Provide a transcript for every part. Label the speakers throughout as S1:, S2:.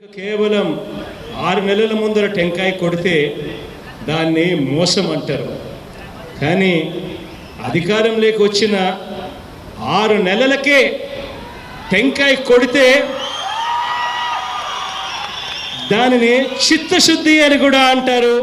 S1: కేవలం 6 నెలల ముందర టెంకాయ కొడితే దాన్ని మోసం అంటారు. కానీ అధికారంలోకి వచ్చిన 6 నెలలకే టెంకాయ కొడితే దానిని చిత్తశుద్ధి అని కూడా అంటారు.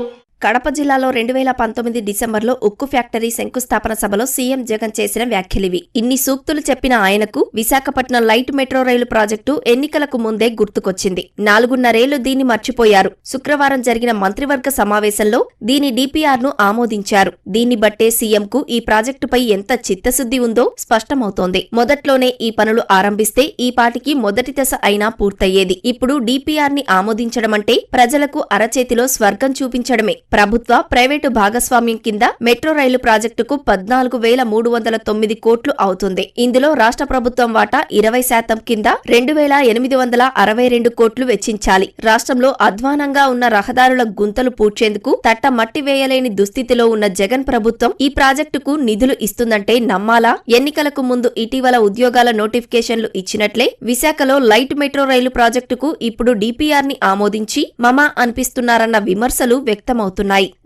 S2: కడప జిల్లాలో 2019 డిసెంబర్లో ఉక్కు ఫ్యాక్టరీ శంకుస్థాపన సభలో సీఎం జగన్ చేసిన వ్యాఖ్యలివి. ఇన్ని సూక్తులు చెప్పిన ఆయనకు విశాఖపట్నం లైట్ మెట్రో రైలు ప్రాజెక్టు ఎన్నికలకు ముందే గుర్తుకొచ్చింది. 4.5 ఏళ్లు దీన్ని మర్చిపోయారు. శుక్రవారం జరిగిన మంత్రివర్గ సమావేశంలో దీని డీపీఆర్ను ఆమోదించారు. దీన్ని బట్టే సీఎంకు ఈ ప్రాజెక్టుపై ఎంత చిత్తశుద్ధి ఉందో స్పష్టమవుతోంది. మొదట్లోనే ఈ పనులు ఆరంభిస్తే ఈ పాటికి మొదటి దశ అయినా పూర్తయ్యేది. ఇప్పుడు డీపీఆర్ని ఆమోదించడమంటే ప్రజలకు అరచేతిలో స్వర్గం చూపించడమే. ప్రభుత్వ ప్రైవేటు భాగస్వామ్యం కింద మెట్రో రైలు ప్రాజెక్టుకు 14,309 కోట్లు అవుతుంది. ఇందులో రాష్ట్ర ప్రభుత్వం వాటా 20% కింద 2,862 కోట్లు వెచ్చించాలి. రాష్ట్రంలో అధ్వానంగా ఉన్న రహదారుల గుంతలు పూడ్చేందుకు తట్ట మట్టి వేయలేని దుస్థితిలో ఉన్న జగన్ ప్రభుత్వం ఈ ప్రాజెక్టుకు నిధులు ఇస్తుందంటే నమ్మాలా? ఎన్నికలకు ముందు ఇటీవల ఉద్యోగాల నోటిఫికేషన్లు ఇచ్చినట్లే విశాఖలో లైట్ మెట్రో రైలు ప్రాజెక్టుకు ఇప్పుడు డీపీఆర్ ని ఆమోదించి మమా అనిపిస్తున్నారన్న విమర్శలు వ్యక్తమవుతున్నాయి.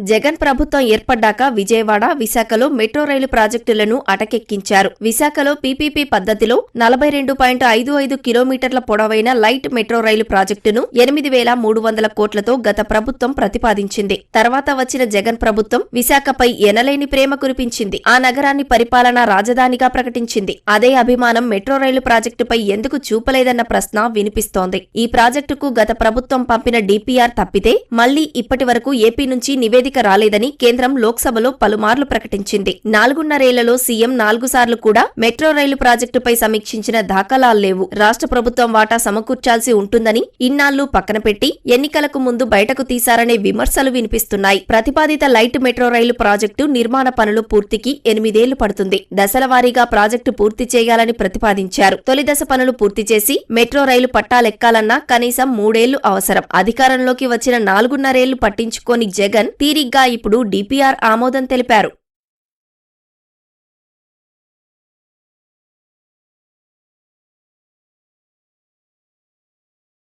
S2: జగన్ ప్రభుత్వం ఏర్పడ్డాక విజయవాడ, విశాఖలో మెట్రో రైలు ప్రాజెక్టులను అటకెక్కించారు. విశాఖలో పీపీపీ పద్ధతిలో 42.55 కిలోమీటర్ల పొడవైన లైట్ మెట్రో రైలు ప్రాజెక్టును 8,300 కోట్లతో గత ప్రభుత్వం ప్రతిపాదించింది. తర్వాత వచ్చిన జగన్ ప్రభుత్వం విశాఖపై ఎనలేని ప్రేమ కురిపించింది. ఆ నగరాన్ని పరిపాలనా రాజధానిగా ప్రకటించింది. అదే అభిమానం మెట్రో రైలు ప్రాజెక్టుపై ఎందుకు చూపలేదన్న ప్రశ్న వినిపిస్తోంది. ఈ ప్రాజెక్టుకు గత ప్రభుత్వం పంపిన డీపీఆర్ తప్పితే మళ్లీ ఇప్పటి వరకు ఏపీ నుంచి నివేదిక రాలేదని కేంద్రం లోక్సభలో పలుమార్లు ప్రకటించింది. 4.5 ఏళ్లలో సీఎం 4 సార్లు కూడా మెట్రో రైలు ప్రాజెక్టుపై సమీక్షించిన దాఖలాలు లేవు. రాష్ట్ర ప్రభుత్వం వాటా సమకూర్చాల్సి ఉంటుందని ఇన్నాళ్లు పక్కన పెట్టి ఎన్నికలకు ముందు బయటకు తీశారనే విమర్శలు వినిపిస్తున్నాయి. ప్రతిపాదిత లైట్ మెట్రో రైలు ప్రాజెక్టు నిర్మాణ పనులు పూర్తికి 8 ఏళ్లు పడుతుంది. దశల వారీగా ప్రాజెక్టు పూర్తి చేయాలని ప్రతిపాదించారు. తొలి దశ పనులు పూర్తి చేసి మెట్రో రైలు పట్టాలెక్కాలన్నా కనీసం 3 ఏళ్లు అవసరం. అధికారంలోకి వచ్చిన 4.5 ఏళ్లు పట్టించుకోని జగన్ తీరిగ్గా ఇప్పుడు డీపీఆర్ ఆమోదం తెలిపారు.